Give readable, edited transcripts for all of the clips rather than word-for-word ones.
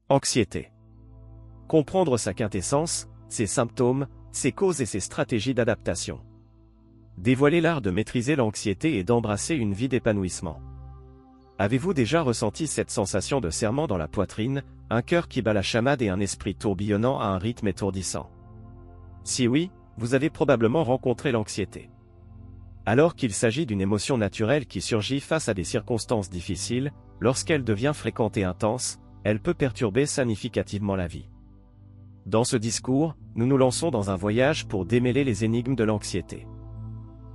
Anxiété. Comprendre sa quintessence, ses symptômes, ses causes et ses stratégies d'adaptation. Dévoiler l'art de maîtriser l'anxiété et d'embrasser une vie d'épanouissement. Avez-vous déjà ressenti cette sensation de serrement dans la poitrine, un cœur qui bat la chamade et un esprit tourbillonnant à un rythme étourdissant? Si oui, vous avez probablement rencontré l'anxiété. Alors qu'il s'agit d'une émotion naturelle qui surgit face à des circonstances difficiles, lorsqu'elle devient fréquente et intense, elle peut perturber significativement la vie. Dans ce discours, nous nous lançons dans un voyage pour démêler les énigmes de l'anxiété.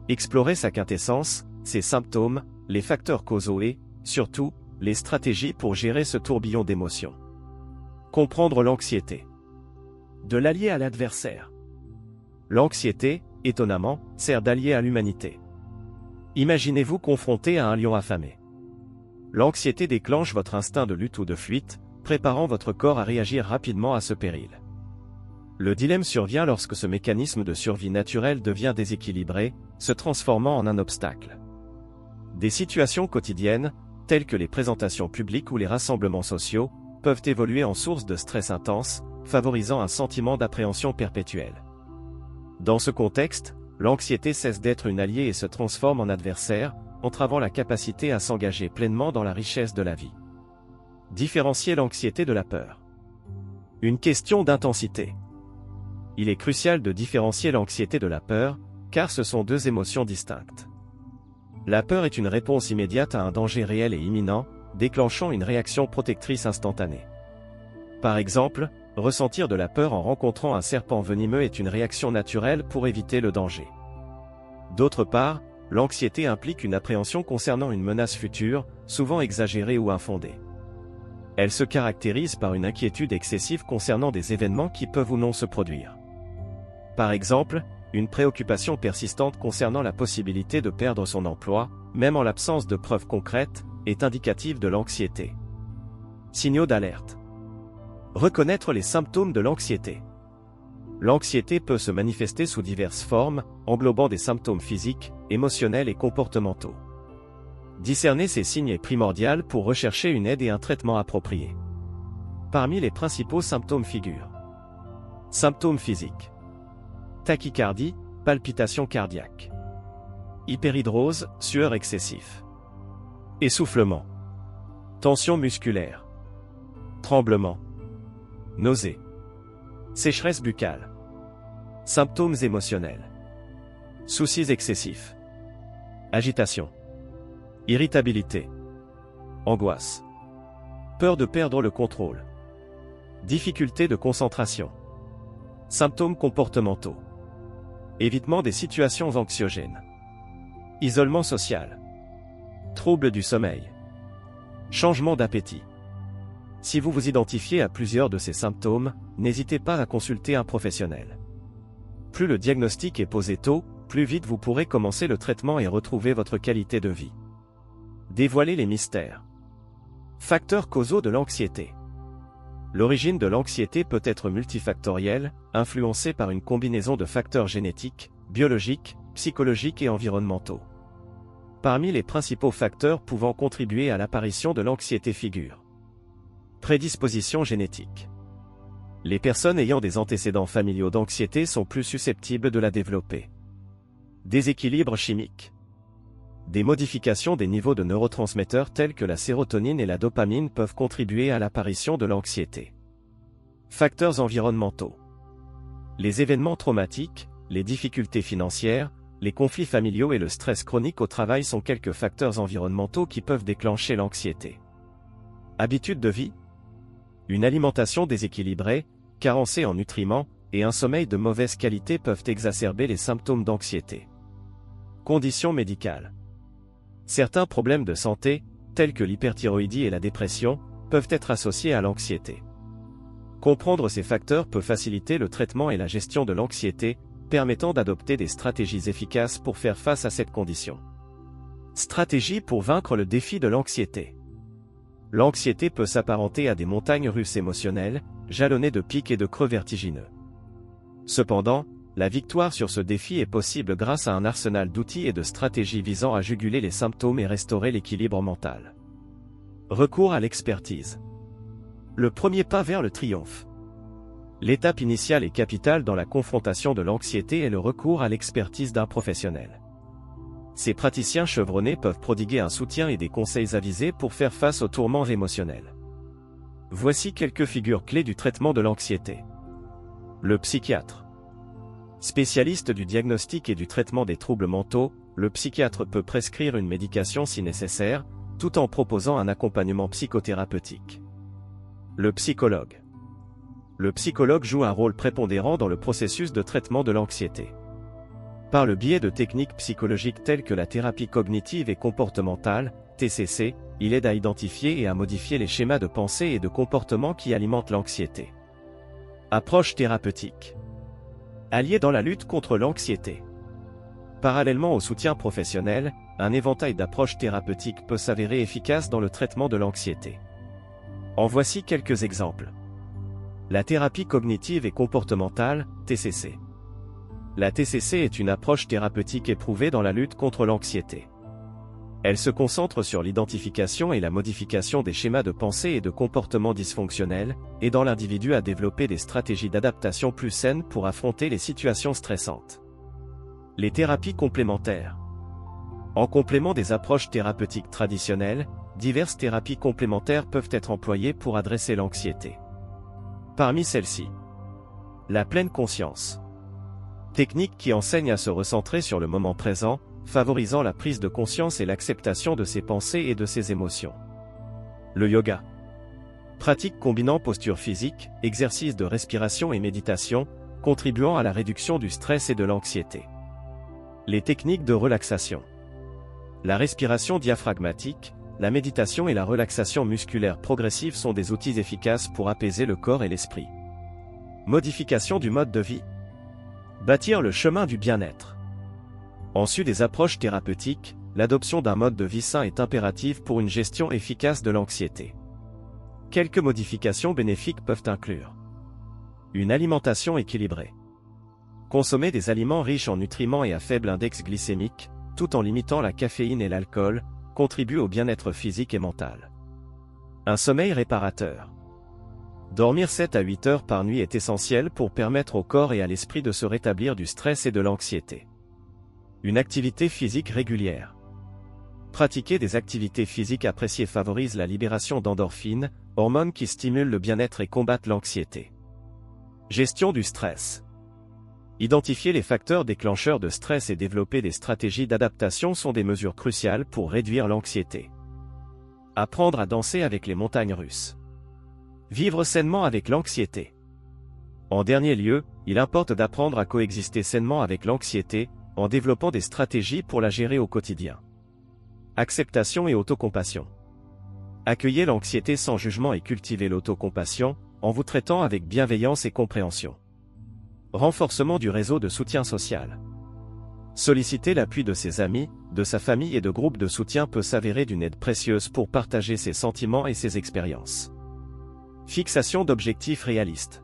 Explorer sa quintessence, ses symptômes, les facteurs causaux et, surtout, les stratégies pour gérer ce tourbillon d'émotions. Comprendre l'anxiété. De l'allié à l'adversaire. L'anxiété, étonnamment, sert d'allié à l'humanité. Imaginez-vous confronté à un lion affamé. L'anxiété déclenche votre instinct de lutte ou de fuite, préparant votre corps à réagir rapidement à ce péril. Le dilemme survient lorsque ce mécanisme de survie naturelle devient déséquilibré, se transformant en un obstacle. Des situations quotidiennes, telles que les présentations publiques ou les rassemblements sociaux, peuvent évoluer en source de stress intense, favorisant un sentiment d'appréhension perpétuelle. Dans ce contexte, l'anxiété cesse d'être une alliée et se transforme en adversaire, entravant la capacité à s'engager pleinement dans la richesse de la vie. Différencier l'anxiété de la peur. Une question d'intensité. Il est crucial de différencier l'anxiété de la peur, car ce sont deux émotions distinctes. La peur est une réponse immédiate à un danger réel et imminent, déclenchant une réaction protectrice instantanée. Par exemple, ressentir de la peur en rencontrant un serpent venimeux est une réaction naturelle pour éviter le danger. D'autre part, l'anxiété implique une appréhension concernant une menace future, souvent exagérée ou infondée. Elle se caractérise par une inquiétude excessive concernant des événements qui peuvent ou non se produire. Par exemple, une préoccupation persistante concernant la possibilité de perdre son emploi, même en l'absence de preuves concrètes, est indicative de l'anxiété. Signaux d'alerte. Reconnaître les symptômes de l'anxiété. L'anxiété peut se manifester sous diverses formes, englobant des symptômes physiques, émotionnels et comportementaux. Discerner ces signes est primordial pour rechercher une aide et un traitement approprié. Parmi les principaux symptômes figurent: symptômes physiques. Tachycardie, palpitations cardiaques. Hyperhidrose, sueur excessif. Essoufflement. Tension musculaire. Tremblement. Nausées. Sécheresse buccale. Symptômes émotionnels. Soucis excessifs. Agitation. Irritabilité. Angoisse. Peur de perdre le contrôle. Difficulté de concentration. Symptômes comportementaux. Évitement des situations anxiogènes. Isolement social. Troubles du sommeil. Changement d'appétit. Si vous vous identifiez à plusieurs de ces symptômes, n'hésitez pas à consulter un professionnel. Plus le diagnostic est posé tôt, plus vite vous pourrez commencer le traitement et retrouver votre qualité de vie. Dévoiler les mystères. Facteurs causaux de l'anxiété. L'origine de l'anxiété peut être multifactorielle, influencée par une combinaison de facteurs génétiques, biologiques, psychologiques et environnementaux. Parmi les principaux facteurs pouvant contribuer à l'apparition de l'anxiété figurent: prédisposition génétique. Les personnes ayant des antécédents familiaux d'anxiété sont plus susceptibles de la développer. Déséquilibre chimique. Des modifications des niveaux de neurotransmetteurs tels que la sérotonine et la dopamine peuvent contribuer à l'apparition de l'anxiété. Facteurs environnementaux. Les événements traumatiques, les difficultés financières, les conflits familiaux et le stress chronique au travail sont quelques facteurs environnementaux qui peuvent déclencher l'anxiété. Habitudes de vie. Une alimentation déséquilibrée, carencée en nutriments, et un sommeil de mauvaise qualité peuvent exacerber les symptômes d'anxiété. Conditions médicales. Certains problèmes de santé, tels que l'hyperthyroïdie et la dépression, peuvent être associés à l'anxiété. Comprendre ces facteurs peut faciliter le traitement et la gestion de l'anxiété, permettant d'adopter des stratégies efficaces pour faire face à cette condition. Stratégie pour vaincre le défi de l'anxiété. L'anxiété peut s'apparenter à des montagnes russes émotionnelles, jalonnées de pics et de creux vertigineux. Cependant, la victoire sur ce défi est possible grâce à un arsenal d'outils et de stratégies visant à juguler les symptômes et restaurer l'équilibre mental. Recours à l'expertise. Le premier pas vers le triomphe. L'étape initiale et capitale dans la confrontation de l'anxiété est le recours à l'expertise d'un professionnel. Ces praticiens chevronnés peuvent prodiguer un soutien et des conseils avisés pour faire face aux tourments émotionnels. Voici quelques figures clés du traitement de l'anxiété. Le psychiatre. Spécialiste du diagnostic et du traitement des troubles mentaux, le psychiatre peut prescrire une médication si nécessaire, tout en proposant un accompagnement psychothérapeutique. Le psychologue. Le psychologue joue un rôle prépondérant dans le processus de traitement de l'anxiété. Par le biais de techniques psychologiques telles que la thérapie cognitive et comportementale, TCC, il aide à identifier et à modifier les schémas de pensée et de comportement qui alimentent l'anxiété. Approche thérapeutique. Allié dans la lutte contre l'anxiété. Parallèlement au soutien professionnel, un éventail d'approches thérapeutiques peut s'avérer efficace dans le traitement de l'anxiété. En voici quelques exemples. La thérapie cognitive et comportementale, TCC. La TCC est une approche thérapeutique éprouvée dans la lutte contre l'anxiété. Elle se concentre sur l'identification et la modification des schémas de pensée et de comportements dysfonctionnels, aidant l'individu à développer des stratégies d'adaptation plus saines pour affronter les situations stressantes. Les thérapies complémentaires. En complément des approches thérapeutiques traditionnelles, diverses thérapies complémentaires peuvent être employées pour adresser l'anxiété. Parmi celles-ci, la pleine conscience. Technique qui enseigne à se recentrer sur le moment présent, favorisant la prise de conscience et l'acceptation de ses pensées et de ses émotions. Le yoga. Pratique combinant posture physique, exercice de respiration et méditation, contribuant à la réduction du stress et de l'anxiété. Les techniques de relaxation. La respiration diaphragmatique, la méditation et la relaxation musculaire progressive sont des outils efficaces pour apaiser le corps et l'esprit. Modification du mode de vie. Bâtir le chemin du bien-être. En sus des approches thérapeutiques, l'adoption d'un mode de vie sain est impérative pour une gestion efficace de l'anxiété. Quelques modifications bénéfiques peuvent inclure une alimentation équilibrée. Consommer des aliments riches en nutriments et à faible index glycémique, tout en limitant la caféine et l'alcool, contribue au bien-être physique et mental. Un sommeil réparateur. Dormir 7 à 8 heures par nuit est essentiel pour permettre au corps et à l'esprit de se rétablir du stress et de l'anxiété. Une activité physique régulière. Pratiquer des activités physiques appréciées favorise la libération d'endorphines, hormones qui stimulent le bien-être et combattent l'anxiété. Gestion du stress. Identifier les facteurs déclencheurs de stress et développer des stratégies d'adaptation sont des mesures cruciales pour réduire l'anxiété. Apprendre à danser avec les montagnes russes. Vivre sainement avec l'anxiété. En dernier lieu, il importe d'apprendre à coexister sainement avec l'anxiété, en développant des stratégies pour la gérer au quotidien. Acceptation et autocompassion. Accueillez l'anxiété sans jugement et cultivez l'autocompassion, en vous traitant avec bienveillance et compréhension. Renforcement du réseau de soutien social. Solliciter l'appui de ses amis, de sa famille et de groupes de soutien peut s'avérer d'une aide précieuse pour partager ses sentiments et ses expériences. Fixation d'objectifs réalistes.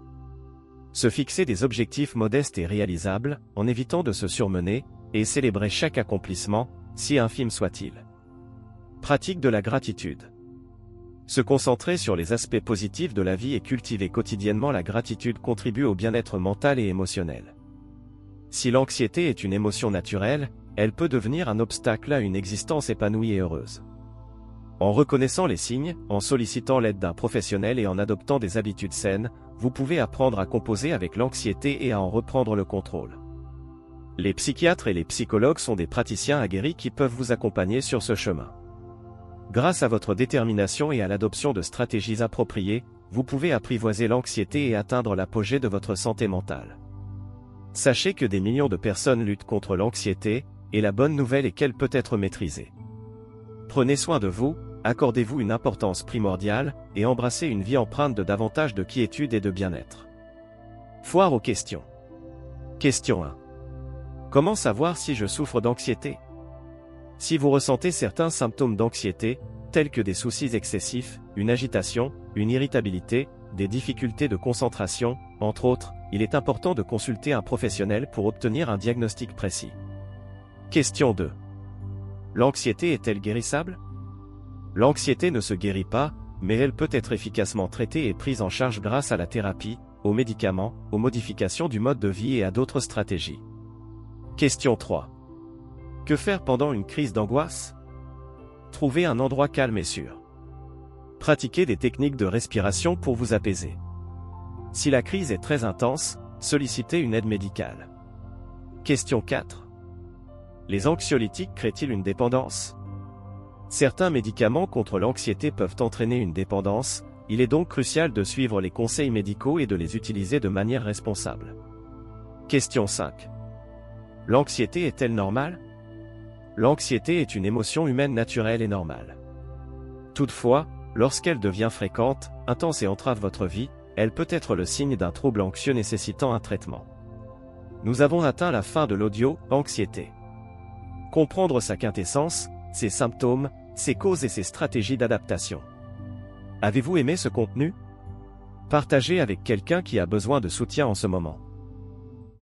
Se fixer des objectifs modestes et réalisables, en évitant de se surmener, et célébrer chaque accomplissement, si infime soit-il. Pratique de la gratitude. Se concentrer sur les aspects positifs de la vie et cultiver quotidiennement la gratitude contribue au bien-être mental et émotionnel. Si l'anxiété est une émotion naturelle, elle peut devenir un obstacle à une existence épanouie et heureuse. En reconnaissant les signes, en sollicitant l'aide d'un professionnel et en adoptant des habitudes saines, vous pouvez apprendre à composer avec l'anxiété et à en reprendre le contrôle. Les psychiatres et les psychologues sont des praticiens aguerris qui peuvent vous accompagner sur ce chemin. Grâce à votre détermination et à l'adoption de stratégies appropriées, vous pouvez apprivoiser l'anxiété et atteindre l'apogée de votre santé mentale. Sachez que des millions de personnes luttent contre l'anxiété, et la bonne nouvelle est qu'elle peut être maîtrisée. Prenez soin de vous, accordez-vous une importance primordiale, et embrassez une vie empreinte de davantage de quiétude et de bien-être. Foire aux questions. Question 1. Comment savoir si je souffre d'anxiété ? Si vous ressentez certains symptômes d'anxiété, tels que des soucis excessifs, une agitation, une irritabilité, des difficultés de concentration, entre autres, il est important de consulter un professionnel pour obtenir un diagnostic précis. Question 2. L'anxiété est-elle guérissable ? L'anxiété ne se guérit pas, mais elle peut être efficacement traitée et prise en charge grâce à la thérapie, aux médicaments, aux modifications du mode de vie et à d'autres stratégies. Question 3. Que faire pendant une crise d'angoisse? Trouvez un endroit calme et sûr. Pratiquez des techniques de respiration pour vous apaiser. Si la crise est très intense, sollicitez une aide médicale. Question 4. Les anxiolytiques créent-ils une dépendance? Certains médicaments contre l'anxiété peuvent entraîner une dépendance, il est donc crucial de suivre les conseils médicaux et de les utiliser de manière responsable. Question 5. L'anxiété est-elle normale? L'anxiété est une émotion humaine naturelle et normale. Toutefois, lorsqu'elle devient fréquente, intense et entrave votre vie, elle peut être le signe d'un trouble anxieux nécessitant un traitement. Nous avons atteint la fin de l'audio « Anxiété ». Comprendre sa quintessence, ses symptômes, ses causes et ses stratégies d'adaptation. Avez-vous aimé ce contenu? Partagez avec quelqu'un qui a besoin de soutien en ce moment.